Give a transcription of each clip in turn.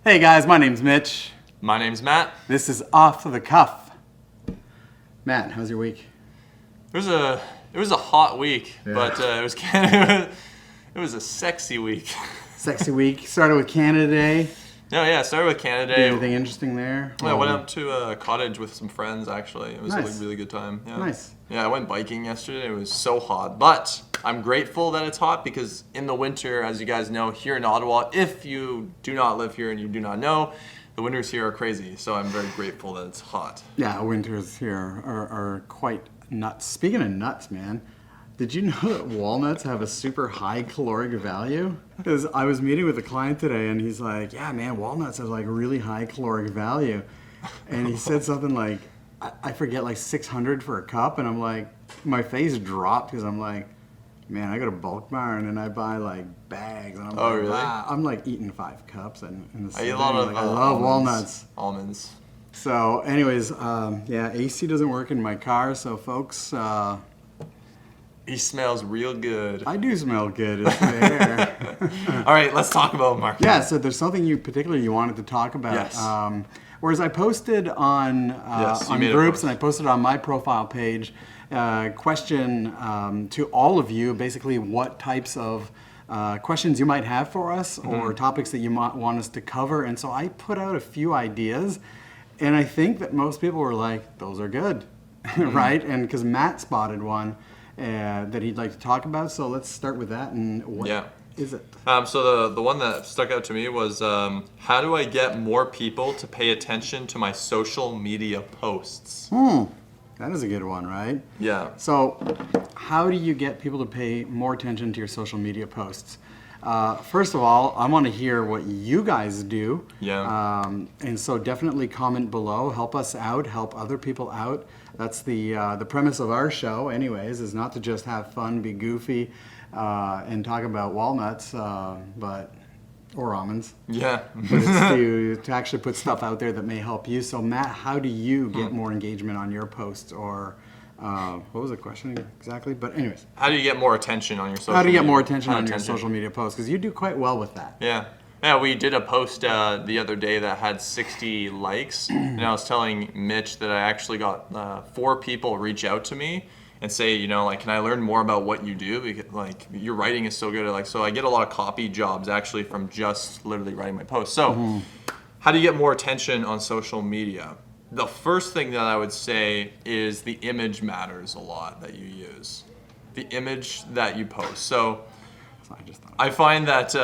Hey guys, my name's Mitch. My name's Matt. This is Off the Cuff. Matt, how's your week? It was a hot week, Yeah. but it was a sexy week. Sexy week. Started with Canada Day. No, yeah, started with Canada Did Day. anything interesting there? I went up to a cottage with some friends, actually. It was Nice. a really good time. Yeah. Nice. Yeah, I went biking yesterday. It was so hot. But I'm grateful that it's hot because in the winter, as you guys know, here in Ottawa, if you do not live here and you do not know, the winters here are crazy. So I'm very grateful that it's hot. Yeah, winters here are quite nuts. Speaking of nuts, man, did you know that walnuts have a super high caloric value? Because I was meeting with a client today and he's like, yeah, man, walnuts have like really high caloric value. And he said something like, I forget, like 600 for a cup. And I'm like, my face dropped because I'm like, man, I go to Bulk Barn and I buy like bags. And I'm Oh, like, really? wow. I'm like eating 5 cups in the I eat sitting. a lot of Like, I love almonds. walnuts. Almonds. So anyways, yeah, AC doesn't work in my car. So folks, He smells real good. I do smell good. It's the air. All right, let's talk about marketing. Yeah, so there's something you particularly you wanted to talk about. Yes. Whereas I posted on Yes, you on made a groups post. and I posted on my profile page question to all of you, basically what types of questions you might have for us or topics that you might want us to cover. And so I put out a few ideas, and I think that most people were like, those are good, right? And because Matt spotted one that he'd like to talk about. So let's start with that. And what is Yeah. it? So the one that stuck out to me was how do I get more people to pay attention to my social media posts? That is a good one, right? Yeah. So, how do you get people to pay more attention to your social media posts? First of all, I want to hear what you guys do. Yeah. And so definitely comment below. Help us out. Help other people out. That's the premise of our show, anyways, is not to just have fun, be goofy, and talk about walnuts, or almonds. Yeah. But it's to actually put stuff out there that may help you. So Matt, how do you get more engagement on your posts? Or what was the question exactly? But anyways, How do you get more attention on your social how do you get media? more attention on your social media posts? Because you do quite well with that. Yeah. Yeah, we did a post the other day that had 60 likes, and I was telling Mitch that I actually got 4 people reach out to me and say, you know, like, can I learn more about what you do? Because, like, your writing is so good. Like, so I get a lot of copy jobs actually from just literally writing my posts. So, how do you get more attention on social media? The first thing that I would say is the image matters a lot that you use. The image that you post. So, So I just thought. I find that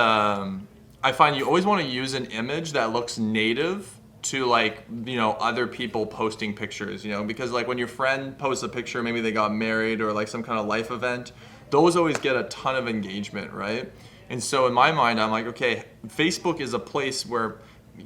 I find you always want to use an image that looks native to, like, you know, other people posting pictures, you know, because like when your friend posts a picture, maybe they got married or like some kind of life event, those always get a ton of engagement, right? And so in my mind, I'm like, okay, Facebook is a place where,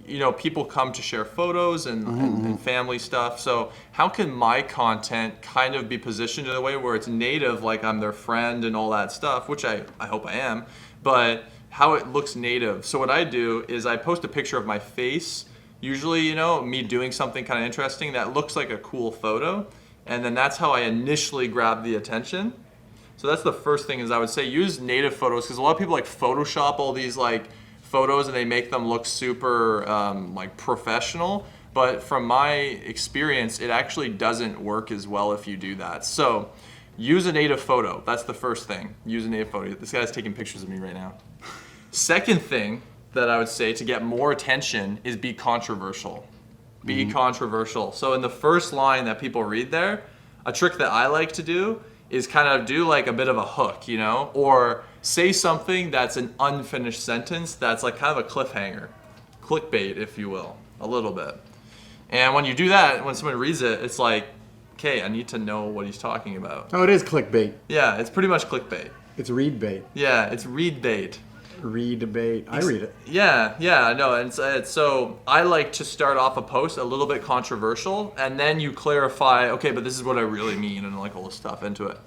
you know, people come to share photos and family stuff. So how can my content kind of be positioned in a way where it's native, like I'm their friend and all that stuff, which I hope I am, but how it looks native. So what I do is I post a picture of my face, usually, you know, me doing something kind of interesting that looks like a cool photo, and then that's how I initially grab the attention. So that's the first thing is I would say use native photos, because a lot of people like Photoshop all these like photos and they make them look super like professional, but from my experience it actually doesn't work as well if you do that. So use a native photo. That's the first thing. Use a native photo. This guy's taking pictures of me right now. Second thing that I would say to get more attention is be controversial. Be controversial. So in the first line that people read there, a trick that I like to do is kind of do like a bit of a hook, you know, or say something that's an unfinished sentence that's like kind of a cliffhanger, clickbait, if you will, a little bit. And when you do that, when someone reads it, it's like, okay, I need to know what he's talking about. Oh, it is clickbait. Yeah, it's pretty much clickbait. It's read bait. Yeah, it's read bait. Read bait. I read it. Yeah, no, and so I like to start off a post a little bit controversial, and then you clarify, okay, but this is what I really mean, and like all this stuff into it.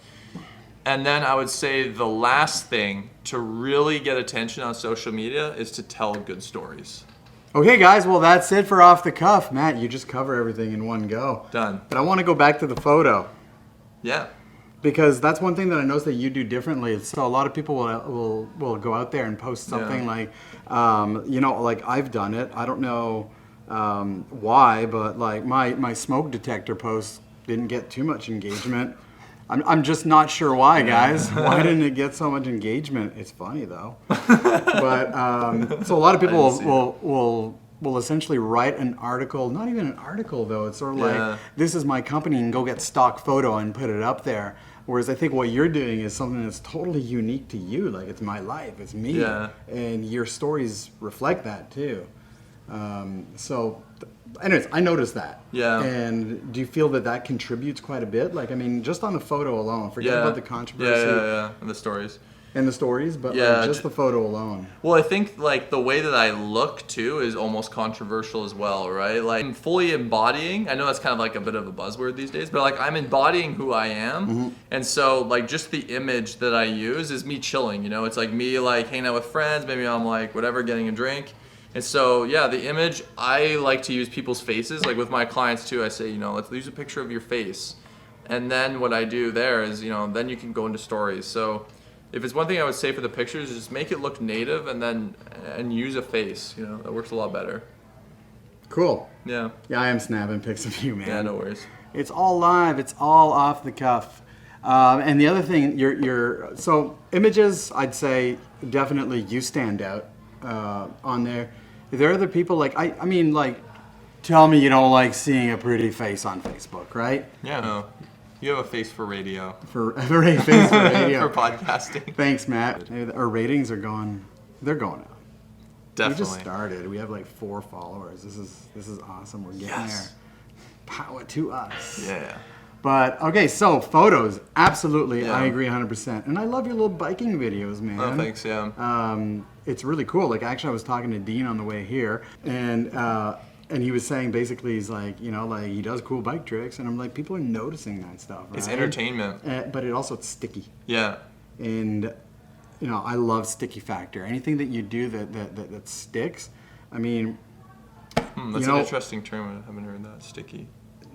And then I would say the last thing to really get attention on social media is to tell good stories. Okay, guys, well, that's it for Off the Cuff. Matt, you just cover everything in one go. Done. But I want to go back to the photo. Yeah. Because that's one thing that I noticed that you do differently. So a lot of people will go out there and post something like, like I've done it. I don't know why, but like my smoke detector post didn't get too much engagement. I'm just not sure why, guys. Why didn't it get so much engagement? It's funny though. But so a lot of people will essentially write an article, not even an article though. It's sort of like, this is my company, and go get stock photo and put it up there. Whereas I think what you're doing is something that's totally unique to you. Like, it's my life, it's me. Yeah. And your stories reflect that too. Anyways, I noticed that. Yeah. And do you feel that contributes quite a bit? Like, I mean, just on the photo alone, forget about the controversy and the stories. and the stories, but like, just the photo alone. Well, I think like the way that I look too is almost controversial as well, right? Like, I'm fully embodying. I know that's kind of like a bit of a buzzword these days, but like, I'm embodying who I am. And so like, just the image that I use is me chilling, it's like me like hanging out with friends, maybe I'm like whatever, getting a drink. And so, yeah, the image, I like to use people's faces. Like with my clients too, I say, let's use a picture of your face. And then what I do there is, then you can go into stories. So if it's one thing I would say for the pictures, is just make it look native and use a face. That works a lot better. Cool. Yeah. Yeah, I am snapping pics of you, man. Yeah, no worries. It's all live. It's all off the cuff. And the other thing, so images, I'd say definitely you stand out on there. Are there other people like I mean, like, tell me you don't like seeing a pretty face on Facebook, right? Yeah. No. You have a face for radio. For a face for radio. For podcasting. Thanks, Matt. Our ratings are going. They're going up. Definitely. We just started. We have like 4 followers. This is awesome. We're getting there. Power to us. Yeah. But okay, so photos, absolutely, Yeah. I agree 100%. And I love your little biking videos, man. Oh, thanks. Yeah. It's really cool. Like, actually, I was talking to Dean on the way here, and he was saying basically, he's like, like he does cool bike tricks, and I'm like, people are noticing that stuff. Right? It's entertainment. But it's sticky. Yeah. And I love sticky factor. Anything that you do that sticks. I mean, That's an interesting term. I haven't heard that. Sticky.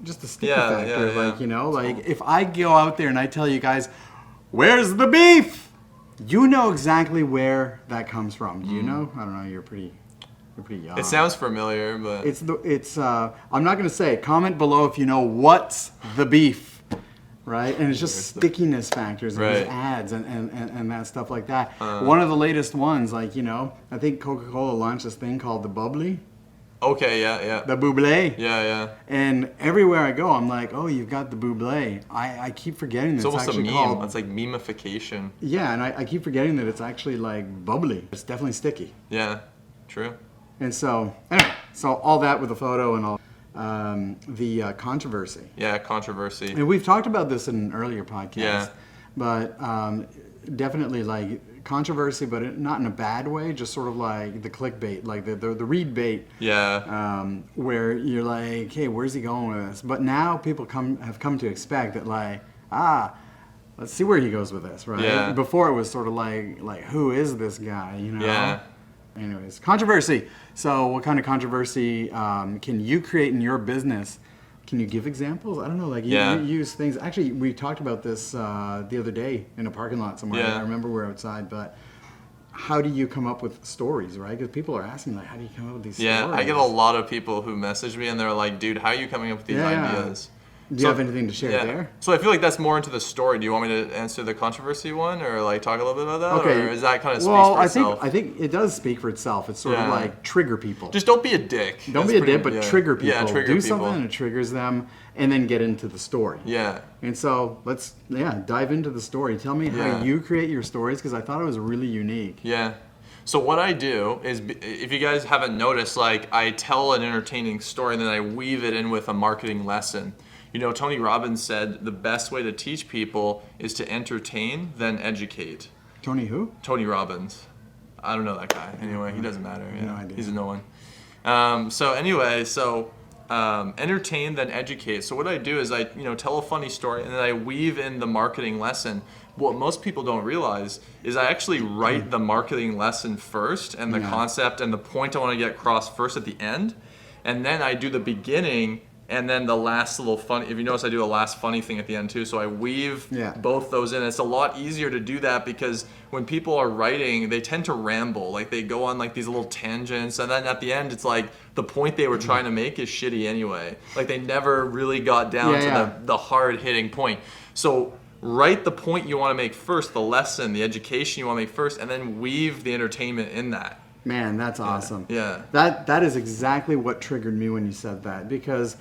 Just the sticky factor. Yeah. Like, if I go out there and I tell you guys, where's the beef? You know exactly where that comes from. Do you know? I don't know. You're pretty young. It sounds familiar, but I'm not gonna say it. Comment below if you know what's the beef, right? And it's just stickiness factors and these ads and that stuff like that. One of the latest ones, like, I think Coca-Cola launched this thing called the Bubbly. Okay, yeah. The Bublé. Yeah. And everywhere I go, I'm like, oh, you've got the Bublé. I keep forgetting that It's almost actually a meme. called. It's like memification. Yeah, and I keep forgetting that it's actually like bubbly. It's definitely sticky. Yeah, true. And so, anyway, all that with the photo and all the controversy. Yeah, controversy. And we've talked about this in an earlier podcast. Yeah. But definitely like controversy, but not in a bad way. Just sort of like the clickbait, like the read bait. Yeah. Where you're like, hey, where's he going with this? But now people have come to expect that, like, let's see where he goes with this, right? Yeah. Before it was sort of like who is this guy, Yeah. Anyways, controversy. So what kind of controversy can you create in your business? Can you give examples? I don't know, like you use things. Actually, we talked about this the other day in a parking lot somewhere. Yeah. I remember we're outside, but how do you come up with stories, right? Because people are asking, like, how do you come up with these stories? Yeah, I get a lot of people who message me and they're like, dude, how are you coming up with these ideas? Do you have anything to share there? So I feel like that's more into the story. Do you want me to answer the controversy one, or like talk a little bit about that? Okay. Or is that kind of speaks for itself? I think it does speak for itself. It's sort of like trigger people. Just don't be a dick. Don't be a dick, but trigger people. Yeah, trigger Do people. something that triggers them, and then get into the story. Yeah. And so let's dive into the story. Tell me how you create your stories, because I thought it was really unique. Yeah. So what I do is, if you guys haven't noticed, like, I tell an entertaining story and then I weave it in with a marketing lesson. Tony Robbins said the best way to teach people is to entertain, then educate. Tony who? Tony Robbins. I don't know that guy. Anyway, he doesn't matter. Yeah. No idea. He's a no one. Entertain, then educate. So what I do is I tell a funny story and then I weave in the marketing lesson. What most people don't realize is I actually write the marketing lesson first and the concept and the point I want to get across first at the end. And then I do the beginning and then the last little funny. If you notice, I do a last funny thing at the end too. So I weave both those in. It's a lot easier to do that because when people are writing, they tend to ramble. Like they go on like these little tangents, and then at the end, it's like the point they were trying to make is shitty anyway. Like they never really got down to the hard hitting point. So write the point you want to make first, the lesson, the education you want to make first, and then weave the entertainment in that. Man, that's awesome. Yeah. That is exactly what triggered me when you said that, because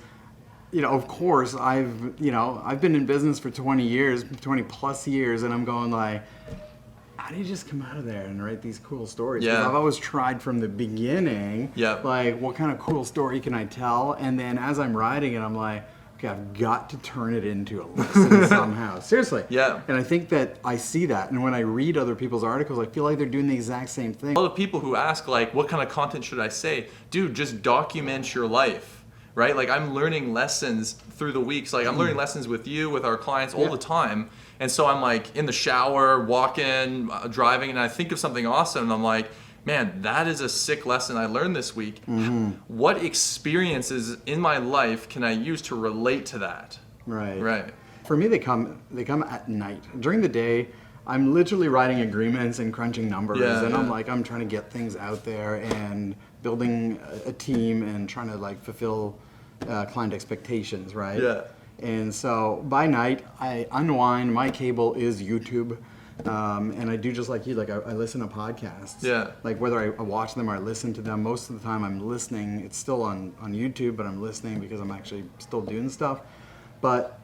of course I've been in business for 20 plus years, and I'm going like, how do you just come out of there and write these cool stories? Because I've always tried from the beginning, like what kind of cool story can I tell? And then as I'm writing it, I'm like, okay, I've got to turn it into a lesson somehow. Seriously. Yeah. And I think that I see that. And when I read other people's articles, I feel like they're doing the exact same thing. A lot of people who ask, like, what kind of content should I say? Dude, just document your life, right? Like, I'm learning lessons through the weeks. Like, I'm learning lessons with you, with our clients all the time. And so I'm, like, in the shower, walking, driving, and I think of something awesome, and I'm like, man, that is a sick lesson I learned this week. What experiences in my life can I use to relate to that? Right. For me, they come at night. During the day, I'm literally writing agreements and crunching numbers, I'm trying to get things out there and building a team and trying to like fulfill client expectations, right? Yeah. And so by night, I unwind. My cable is YouTube. And I do just like you, like I listen to podcasts. Yeah. Like whether I watch them or I listen to them, most of the time I'm listening. It's still on YouTube, but I'm listening because I'm actually still doing stuff. But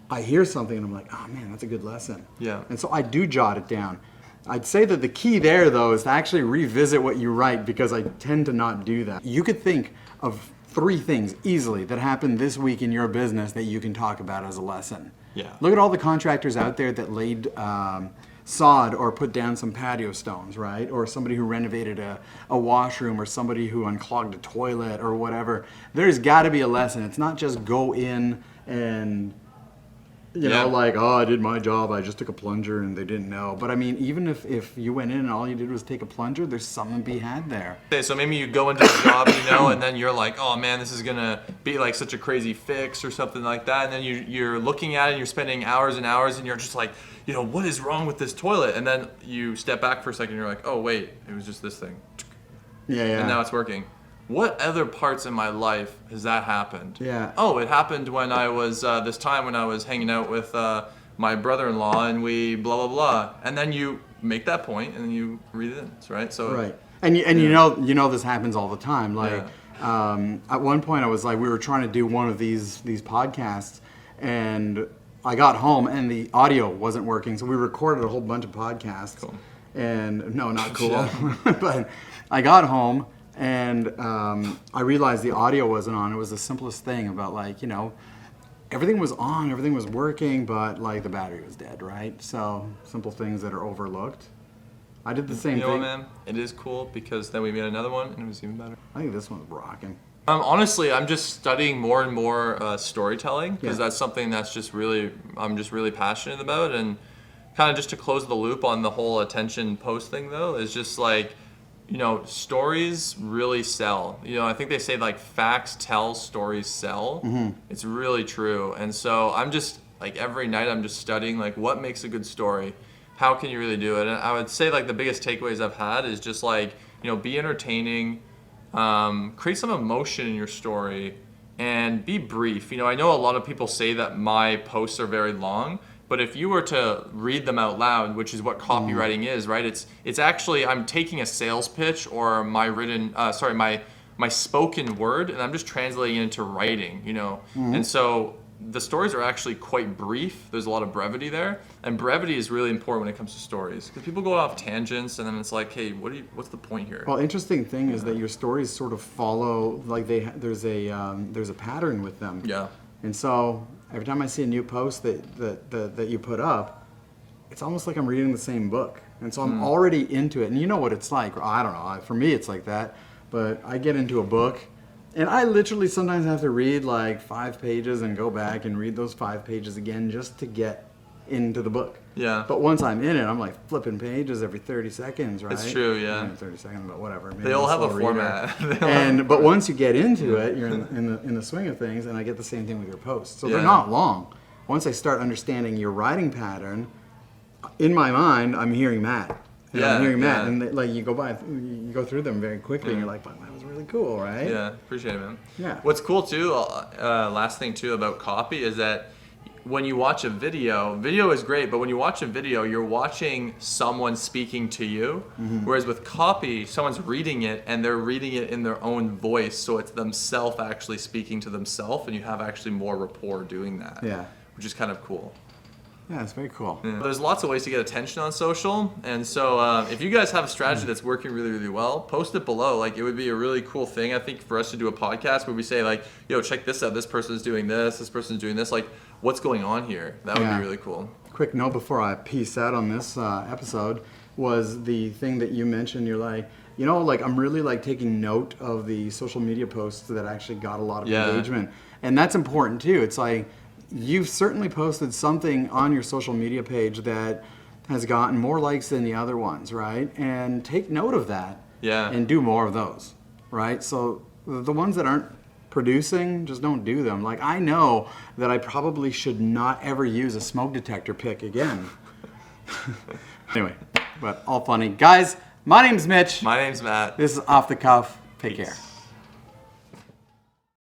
I hear something and I'm like, oh man, that's a good lesson. Yeah. And so I do jot it down. I'd say that the key there though is to actually revisit what you write, because I tend to not do that. You could think of 3 things easily that happened this week in your business that you can talk about as a lesson. Yeah. Look at all the contractors out there that laid sod or put down some patio stones, right? Or somebody who renovated a washroom, or somebody who unclogged a toilet or whatever. There's got to be a lesson. It's not just go in and, like, oh, I did my job. I just took a plunger and they didn't know. But I mean, even if you went in and all you did was take a plunger, there's something to be had there. Okay, so maybe you go into the job, and then you're like, oh man, this is gonna be like such a crazy fix or something like that. And then you're looking at it and you're spending hours and hours and you're just like, what is wrong with this toilet? And then you step back for a second and you're like, oh wait, it was just this thing. Yeah. And now it's working. What other parts in my life has that happened? Yeah. Oh, it happened when I was, this time when I was hanging out with my brother-in-law and we blah, blah, blah. And then you make that point and then you read it in, right? So, right. And you know this happens all the time. Like at one point I was like, we were trying to do one of these podcasts, and I got home and the audio wasn't working. So we recorded a whole bunch of podcasts. Cool. And no, not cool. But I got home and I realized the audio wasn't on. It was the simplest thing about everything was on, everything was working, but like the battery was dead, right? So simple things that are overlooked. I did the same thing. Man, it is cool because then we made another one and it was even better. I think this one's rocking. Honestly, I'm just studying more and more storytelling because that's something that's I'm just really passionate about. And kind of just to close the loop on the whole attention post thing though, is just like, stories really sell. I think they say like facts tell, stories sell. Mm-hmm. It's really true. And so I'm just like every night I'm just studying like what makes a good story. How can you really do it? And I would say like the biggest takeaways I've had is just like, be entertaining, create some emotion in your story, and be brief. I know a lot of people say that my posts are very long, but if you were to read them out loud, which is what copywriting is, right? It's actually, I'm taking a sales pitch or my spoken word, and I'm just translating it into writing, And so the stories are actually quite brief. There's a lot of brevity there, and brevity is really important when it comes to stories because people go off tangents, and then it's like, hey, what's the point here? Well, interesting thing is that your stories sort of follow like there's a pattern with them. Yeah. And so every time I see a new post that you put up, it's almost like I'm reading the same book, and so I'm already into it. And you know what it's like. I don't know. For me, it's like that. But I get into a book. And I literally sometimes have to read like 5 pages and go back and read those 5 pages again just to get into the book. Yeah. But once I'm in it, I'm like flipping pages every 30 seconds, right? It's true, yeah. Not 30 seconds, but whatever. Maybe They all I'm have a slow reader. format. But once you get into it, you're in the swing of things, and I get the same thing with your posts. So they're Yeah. not long. Once I start understanding your writing pattern, in my mind, I'm hearing Matt. And I'm hearing Matt, yeah. and like you go through them very quickly, and you're like, "Wow, that was really cool, right?" Yeah, appreciate it, man. Yeah. What's cool too, last thing too about copy is that when you watch a video is great, but when you watch a video, you're watching someone speaking to you. Whereas with copy, someone's reading it and they're reading it in their own voice, so it's themselves actually speaking to themselves, and you have actually more rapport doing that. Yeah. Which is kind of cool. Yeah, it's very cool. Yeah. There's lots of ways to get attention on social, and so if you guys have a strategy that's working really, really well, post it below. Like, it would be a really cool thing, I think, for us to do a podcast where we say, like, yo, check this out. This person's doing this person's doing this. Like, what's going on here? That would Yeah. be really cool. Quick note before I peace out on this episode was the thing that you mentioned. You're like, like I'm really like taking note of the social media posts that actually got a lot of Yeah. engagement, and that's important too. It's like you've certainly posted something on your social media page that has gotten more likes than the other ones, right? And take note of that. Yeah. And do more of those, right? So the ones that aren't producing, just don't do them. Like, I know that I probably should not ever use a smoke detector pic again. Anyway, but all funny. Guys, my name's Mitch. My name's Matt. This is Off the Cuff. Take Peace. care.